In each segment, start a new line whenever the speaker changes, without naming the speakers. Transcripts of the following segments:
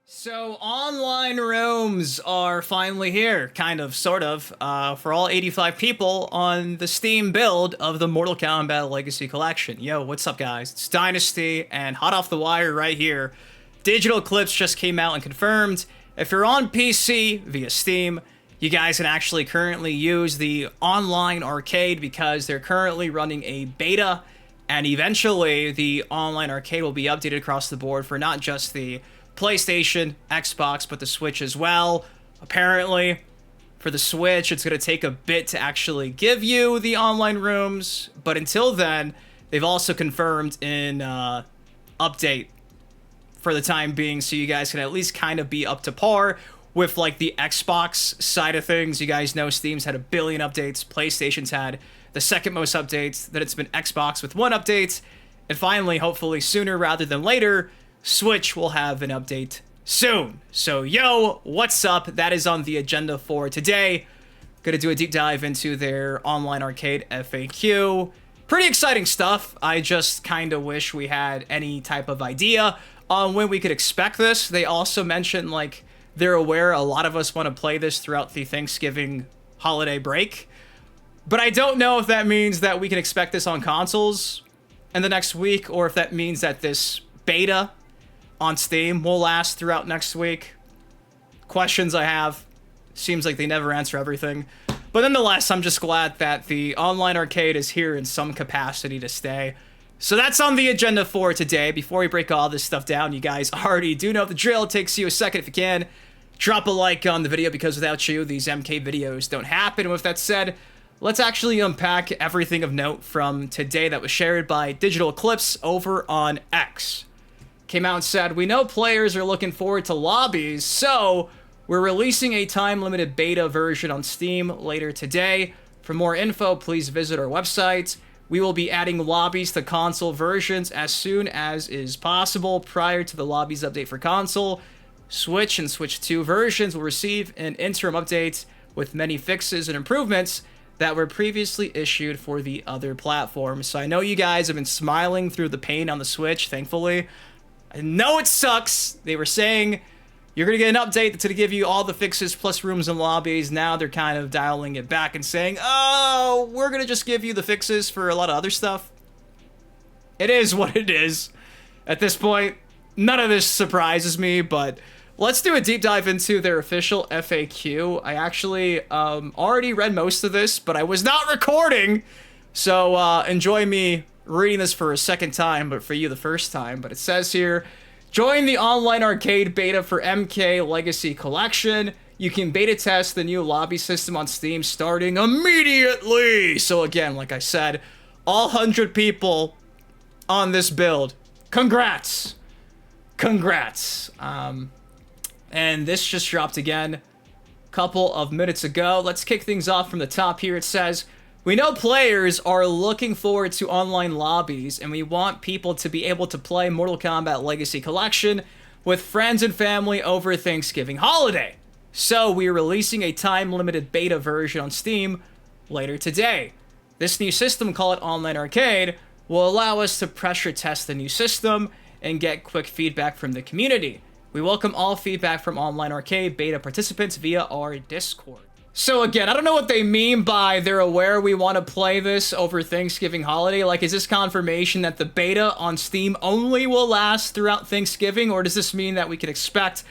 So online rooms are finally here, kind of, sort of, for all 85 people on the Steam build of the Mortal Kombat Legacy Collection. Yo, what's up, guys? It's Dynasty, and hot off the wire right here, Digital Eclipse just came out and confirmed. If you're on PC via Steam, you guys can actually currently use the online arcade because they're currently running a beta, and eventually the online arcade will be updated across the board for not just the PlayStation, Xbox, but the Switch as well. Apparently, for the Switch, it's going to take a bit to actually give you the online rooms, but until then, they've also confirmed an update for the time being, so you guys can at least kind of be up to par with like the Xbox side of things. You guys know Steam's had 1 billion updates, PlayStation's had the second most updates, then it's been Xbox with 1 update, and finally, hopefully sooner rather than later, Switch will have an update soon. So, yo, what's up? That is on the agenda for today. Gonna do a deep dive into their online arcade FAQ. Pretty exciting stuff. I just kind of wish we had any type of idea on when we could expect this. They also mentioned, like, they're aware a lot of us want to play this throughout the Thanksgiving holiday break. But I don't know if that means that we can expect this on consoles in the next week, or if that means that this beta on Steam will last throughout next week. Questions I have. Seems like they never answer everything. But nonetheless, I'm just glad that the online arcade is here in some capacity to stay. So that's on the agenda for today. Before we break all this stuff down, you guys already do know the drill. It takes you a second if you can. Drop a like on the video, because without you, these MK videos don't happen. And with that said, let's actually unpack everything of note from today that was shared by Digital Eclipse over on X. Came out and said, we know players are looking forward to Lobbies, so we're releasing a time-limited beta version on Steam later today. For more info, please visit our website. We will be adding Lobbies to console versions as soon as is possible prior to the Lobbies update for console. Switch and Switch 2 versions will receive an interim update with many fixes and improvements that were previously issued for the other platforms. So I know you guys have been smiling through the pain on the Switch, thankfully. I know it sucks. They were saying you're going to get an update that's going to give you all the fixes plus rooms and lobbies. Now they're kind of dialing it back and saying, oh, we're going to just give you the fixes for a lot of other stuff. It is what it is. At this point, none of this surprises me, but let's do a deep dive into their official FAQ. I actually already read most of this, but I was not recording, so enjoy me reading this for a second time, but for you the first time. But it says here, join the online arcade beta for MK Legacy Collection. You can beta test the new lobby system on Steam starting immediately. So again, like I said, all 100 people on this build, congrats. Congrats. And this just dropped again a couple of minutes ago. Let's kick things off from the top here. It says, we know players are looking forward to online lobbies, and we want people to be able to play Mortal Kombat Legacy Collection with friends and family over Thanksgiving holiday. So we're releasing a time-limited beta version on Steam later today. This new system, called Online Arcade, will allow us to pressure test the new system and get quick feedback from the community. We welcome all feedback from Online Arcade beta participants via our Discord. So again, I don't know what they mean by they're aware we want to play this over Thanksgiving holiday. Like, is this confirmation that the beta on Steam only will last throughout Thanksgiving? Or does this mean that we can expect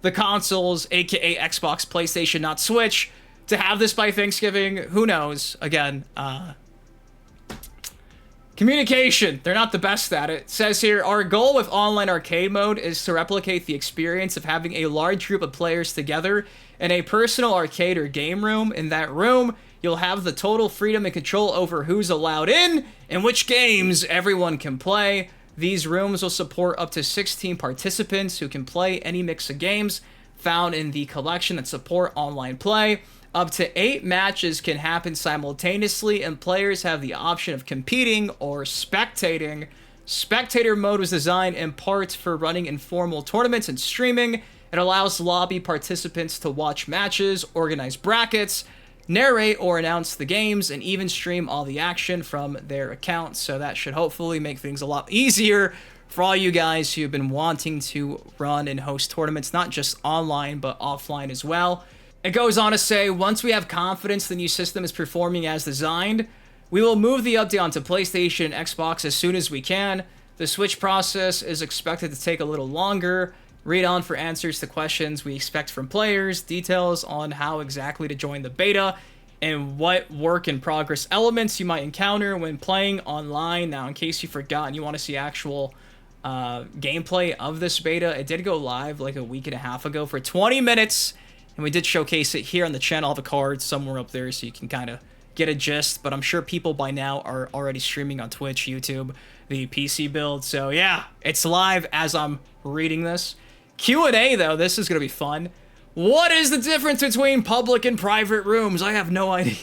the consoles, aka Xbox, PlayStation, not Switch, to have this by Thanksgiving? Who knows? Again, communication. They're not the best at it. It says here, our goal with online arcade mode is to replicate the experience of having a large group of players together in a personal arcade or game room. In that room, you'll have the total freedom and control over who's allowed in and which games everyone can play. These rooms will support up to 16 participants who can play any mix of games found in the collection that support online play. Up to 8 matches can happen simultaneously, and players have the option of competing or spectating. Spectator mode was designed in part for running informal tournaments and streaming. It allows lobby participants to watch matches, organize brackets, narrate or announce the games, and even stream all the action from their account. So that should hopefully make things a lot easier for all you guys who've been wanting to run and host tournaments, not just online, but offline as well. It goes on to say, once we have confidence the new system is performing as designed, we will move the update onto PlayStation and Xbox as soon as we can. The switch process is expected to take a little longer. Read on for answers to questions we expect from players, details on how exactly to join the beta, and what work in progress elements you might encounter when playing online. Now, in case you forgot and you want to see actual gameplay of this beta, it did go live like a week and a half ago for 20 minutes, and we did showcase it here on the channel. I'll have a card somewhere up there so you can kind of get a gist, but I'm sure people by now are already streaming on Twitch, YouTube, the PC build. So yeah, it's live as I'm reading this. Q&A though, this is going to be fun. What is the difference between public and private rooms? I have no idea.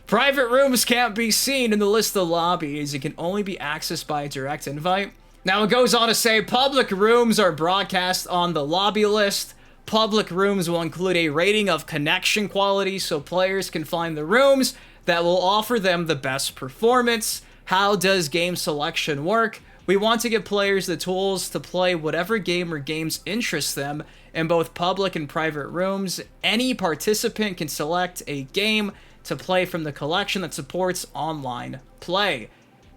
Private rooms can't be seen in the list of lobbies. It can only be accessed by a direct invite. Now it goes on to say public rooms are broadcast on the lobby list. Public rooms will include a rating of connection quality so players can find the rooms that will offer them the best performance. How does game selection work? We want to give players the tools to play whatever game or games interest them in both public and private rooms. Any participant can select a game to play from the collection that supports online play.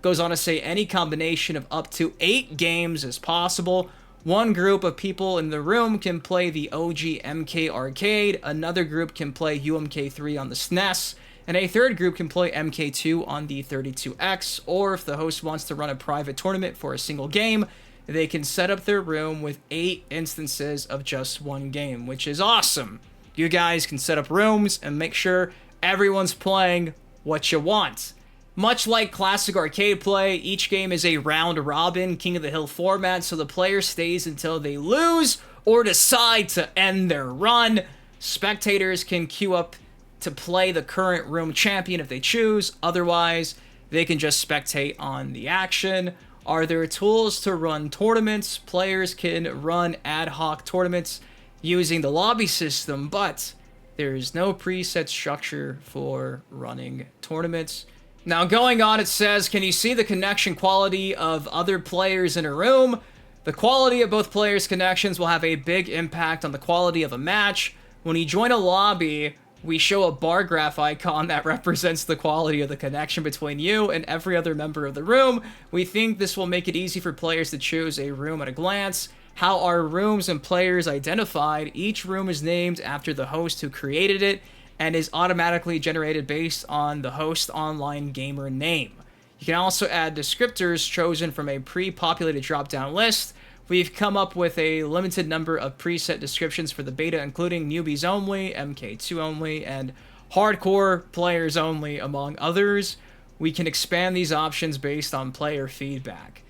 Goes on to say any combination of up to 8 games is possible. One group of people in the room can play the OG MK arcade, another group can play UMK3 on the SNES, and a third group can play MK2 on the 32X, or if the host wants to run a private tournament for a single game, they can set up their room with 8 instances of just one game, which is awesome. You guys can set up rooms and make sure everyone's playing what you want. Much like classic arcade play, each game is a round-robin King of the Hill format, so the player stays until they lose or decide to end their run. Spectators can queue up to play the current room champion if they choose. Otherwise, they can just spectate on the action. Are there tools to run tournaments? Players can run ad hoc tournaments using the lobby system, but there's no preset structure for running tournaments. Now, going on, it says, can you see the connection quality of other players in a room? The quality of both players' connections will have a big impact on the quality of a match. When you join a lobby, we show a bar graph icon that represents the quality of the connection between you and every other member of the room. We think this will make it easy for players to choose a room at a glance. How are rooms and players identified? Each room is named after the host who created it and is automatically generated based on the host online gamer name. You can also add descriptors chosen from a pre-populated drop-down list. We've come up with a limited number of preset descriptions for the beta, including newbies only, MK2 only, and hardcore players only, among others. We can expand these options based on player feedback.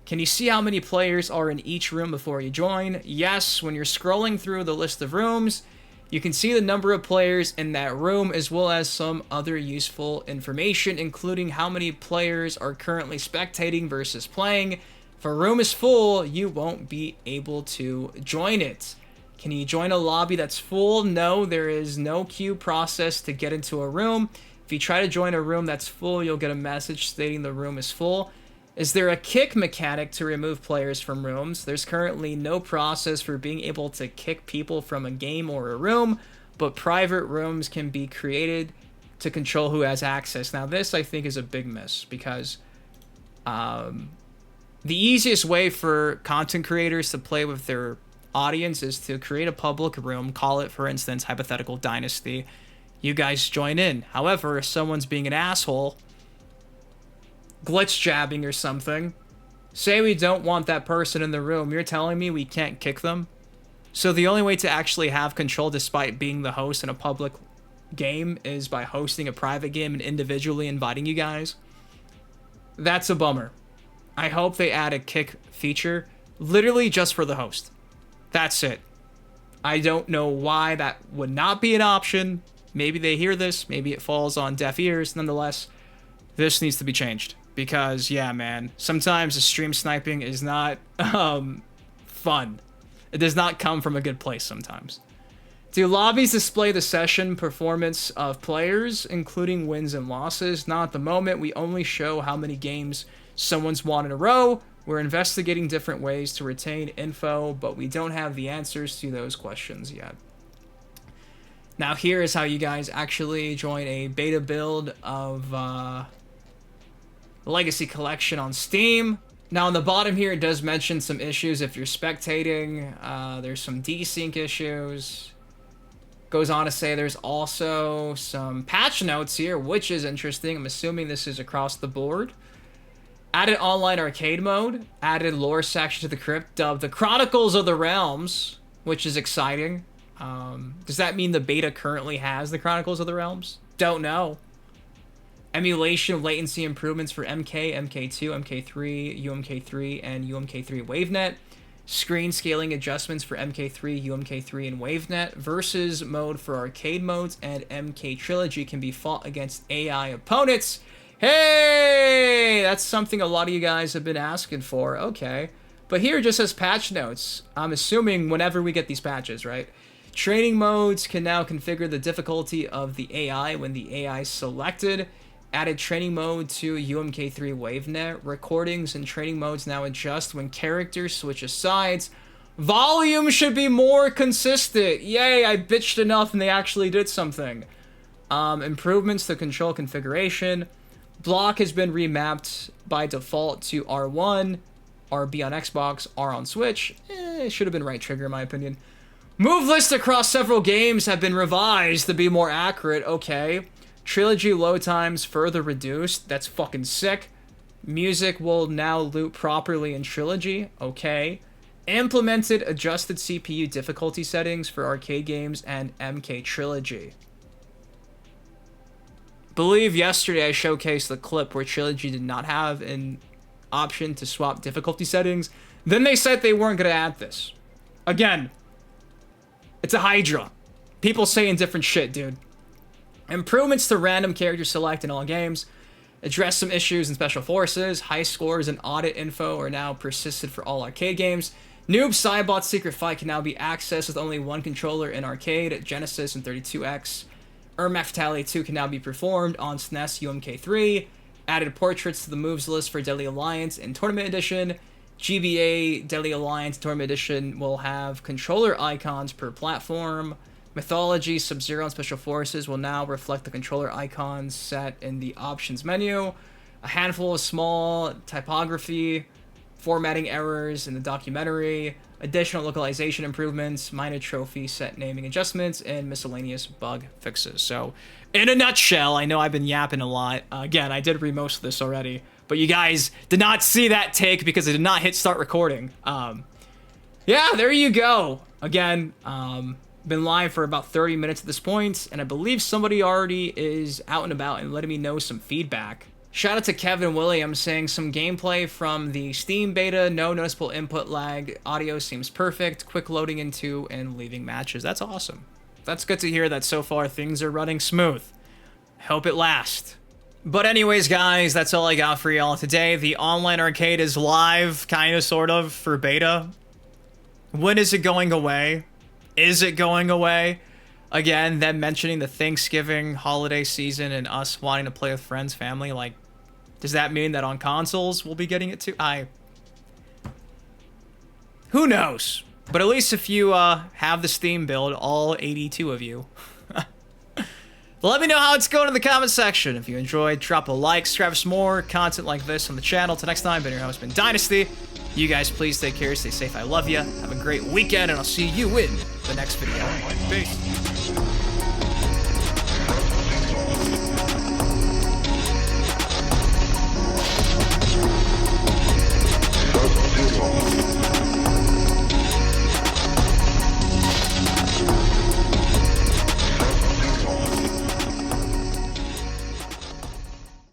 Can you see how many players are in each room before you join? Yes, when you're scrolling through the list of rooms, you can see the number of players in that room as well as some other useful information, including how many players are currently spectating versus playing. If a room is full, you won't be able to join it. Can you join a lobby that's full? No, there is no queue process to get into a room. If you try to join a room that's full, you'll get a message stating the room is full. Is there a kick mechanic to remove players from rooms? There's currently no process for being able to kick people from a game or a room, but private rooms can be created to control who has access. Now, this, I think, is a big miss because the easiest way for content creators to play with their audience is to create a public room, call it, for instance, Hypothetical Dynasty. You guys join in. However, if someone's being an asshole, glitch jabbing or something, say we don't want that person in the room, you're telling me we can't kick them? So the only way to actually have control despite being the host in a public game is by hosting a private game and individually inviting you guys? That's a bummer. I hope they add a kick feature literally just for the host. That's it. I don't know why that would not be an option. Maybe they hear this, maybe it falls on deaf ears. Nonetheless, this needs to be changed. Because, yeah, man, sometimes the stream sniping is not fun. It does not come from a good place sometimes. Do lobbies display the session performance of players, including wins and losses? Not at the moment. We only show how many games someone's won in a row. We're investigating different ways to retain info, but we don't have the answers to those questions yet. Now here is how you guys actually join a beta build of Legacy Collection on Steam. Now on the bottom here, it does mention some issues if you're spectating. There's some desync issues. Goes on to say there's also some patch notes here, which is interesting. I'm assuming this is across the board. Added online arcade mode. Added lore section to the crypt dubbed the Chronicles of the Realms, which is exciting. Does that mean the beta currently has the Chronicles of the Realms? Don't know. Emulation latency improvements for MK, MK2, MK3, UMK3, and UMK3 WaveNet. Screen scaling adjustments for MK3, UMK3, and WaveNet. Versus mode for arcade modes and MK Trilogy can be fought against AI opponents. Hey! That's something a lot of you guys have been asking for. Okay. But here it just says patch notes. I'm assuming whenever we get these patches, right? Training modes can now configure the difficulty of the AI when the AI is selected. Added training mode to UMK3 WaveNet. Recordings and training modes now adjust when characters switch sides. Volume should be more consistent. Yay, I bitched enough and they actually did something. Improvements to control configuration. Block has been remapped by default to R1, RB on Xbox, R on Switch. It should have been right trigger in my opinion. Move lists across several games have been revised to be more accurate. Okay. Trilogy load times further reduced. That's fucking sick. Music will now loop properly in Trilogy. Okay. Implemented adjusted CPU difficulty settings for arcade games and MK Trilogy. Believe yesterday I showcased the clip where Trilogy did not have an option to swap difficulty settings. Then they said they weren't going to add this. Again, it's a Hydra. People saying different shit, dude. Improvements to random character select in all games. Address some issues in Special Forces. High scores and audit info are now persisted for all arcade games. Noob Cybot Secret Fight can now be accessed with only one controller in arcade, Genesis, and 32X. Ermac Fatality 2 can now be performed on SNES UMK3. Added portraits to the moves list for Deadly Alliance in Tournament Edition. GBA Deadly Alliance Tournament Edition will have controller icons per platform. Mythology, Sub-Zero, and Special Forces will now reflect the controller icons set in the options menu. A handful of small typography, formatting errors in the documentary, additional localization improvements, minor trophy set naming adjustments, and miscellaneous bug fixes. So, in a nutshell, I know I've been yapping a lot. Again, I did read most of this already, but you guys did not see that take because I did not hit start recording. Yeah, there you go. Again, been live for about 30 minutes at this point, and I believe somebody already is out and about and letting me know some feedback. Shout out to Kevin Williams saying some gameplay from the Steam beta, no noticeable input lag, audio seems perfect, quick loading into and leaving matches. That's awesome. That's good to hear that so far things are running smooth. Hope it lasts. But anyways, guys, that's all I got for y'all today. The online arcade is live, kind of, sort of, for beta. When is it going away? Is it going away? Again, them mentioning the Thanksgiving holiday season and us wanting to play with friends, family, like, does that mean that on consoles we'll be getting it too? Who knows? But at least if you have the Steam build, all 82 of you, let me know how it's going in the comment section. If you enjoyed, drop a like, subscribe for some more content like this on the channel. Till next time, been your host, been Dynasty. You guys please take care, stay safe, I love you. Have a great weekend, and I'll see you in the next video. Peace.